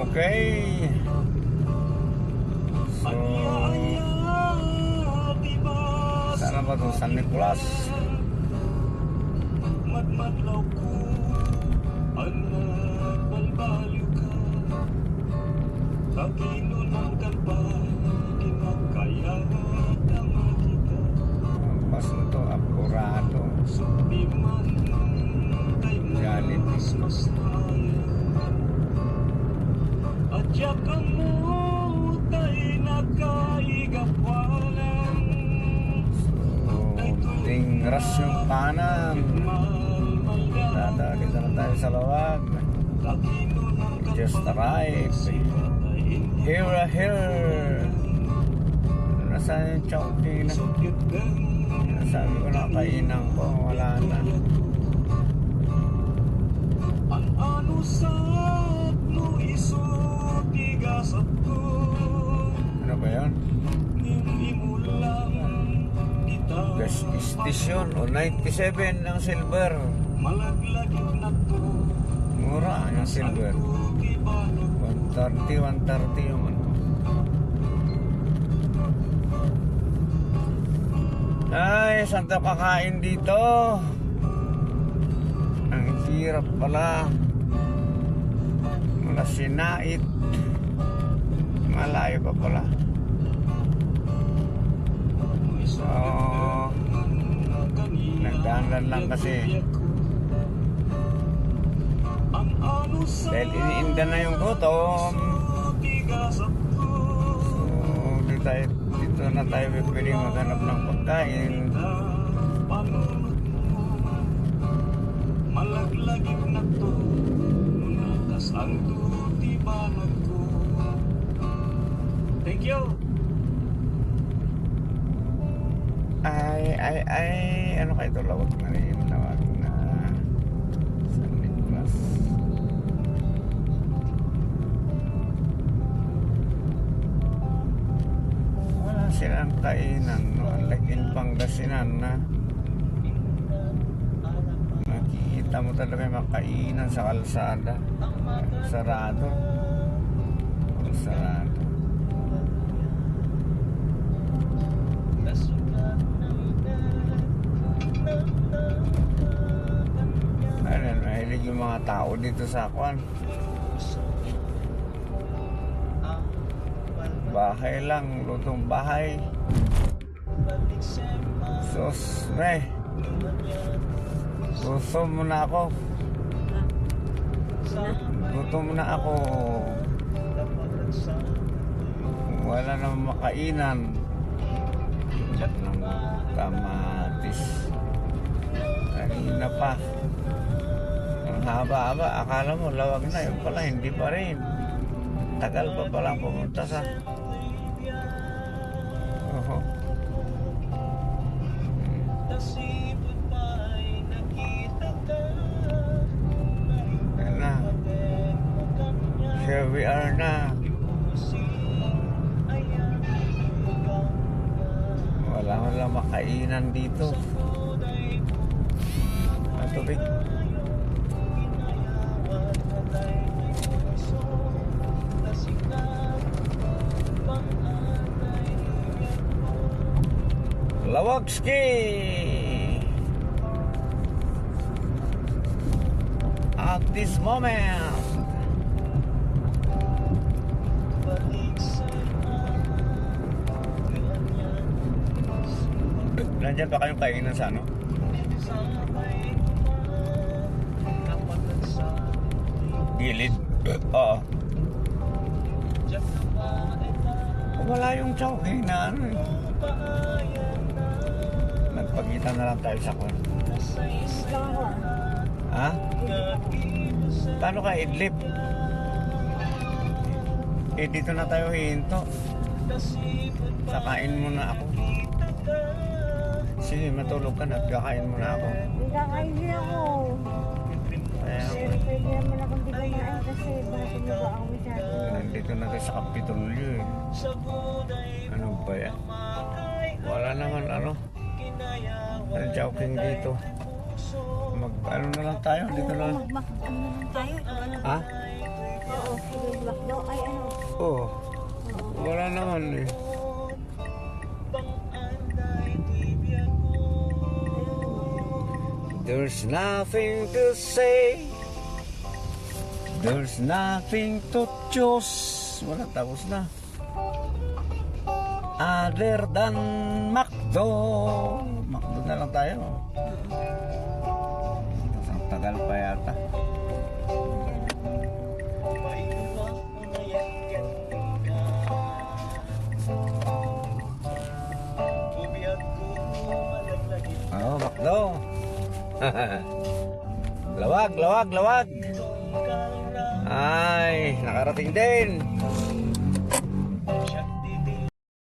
Okay. So, sana ba itong San Nicolas? Magmadlaw ko ang nagbalbaliw ka. Kaginunan ka pa, kinakayat ang makita. Pas ito, apurado. Di man kay Galit. mas tayo. At yakang mo tayo nakaigapalan. Tingras yung kanan. Dadali na tayo sa lawag. Just right. Here. Nasaan yung chowking na? Sabi ko na kainang ko. Wala na. Ang ano sa no isutigasat ko. Ano ba yun? Nimulang Gas station o 97 ng silver. malaglagit na to. Mura yung silver. 130 yung ano. Ay, saan tayo kakain dito? Ang hirap pala. Mula Sinait. Malayo pa pala. So, nagdahan lang kasi. Dahil iniinda na yung gutom. So, dito na tayo pwede maghanap ng pagkain. Malaglagit na to. Natas ang tutibanan ko. Thank you. Ay, ano kayo ito? Lawag na rin. Lawag na San Nicolas. Wala silang kainan, no? Like in Pangasinan na makikita mo talaga yung makainan sa kalsada. Sarado. Sarado. Ano, mahilig yung mga tao dito sa Kwan. Bahay lang, lutong bahay. Sus, gutom mo na ako. Gutom na ako. Wala namang makainan. Ng kamatis. Kanina pa. Ang haba-haba. Akala mo lawag na. Yung pala hindi pa rin. Tagal pa palang pumunta sa Yan na. Here we are na. Wala makainan dito. Ang tubig. Lawagski! At this moment, nandiyan pa kayong kainan sa ano? Gilid? Oo. Wala yung chowking na ano eh. Nagpagita na lang tayo sa kwan. Ha? Paano ka idlip? Eh dito na tayo hihinto. Sakain mo na ako. Sige, matulog ka na. Kakain mo na ako. Kakain din ako. Pero pwede naman akong di kumain kasi baka tumaba ako masyado. Nandito na tayo sa Kapitolyo eh. Ano ba yan? Wala naman ano. Ang joking dito. Ano na lang tayo? Dito na lang. Ano tayo? Ha? Oo, sige, bakdo. Ay, ano? Oh, wala naman eh. There's nothing to say. There's nothing to choose. Wala, tapos na. Other than McDo. McDo na lang tayo. Ang tagal pa yata. Oh, McDo. Lawag, lawag, lawag. Ay, nakarating din.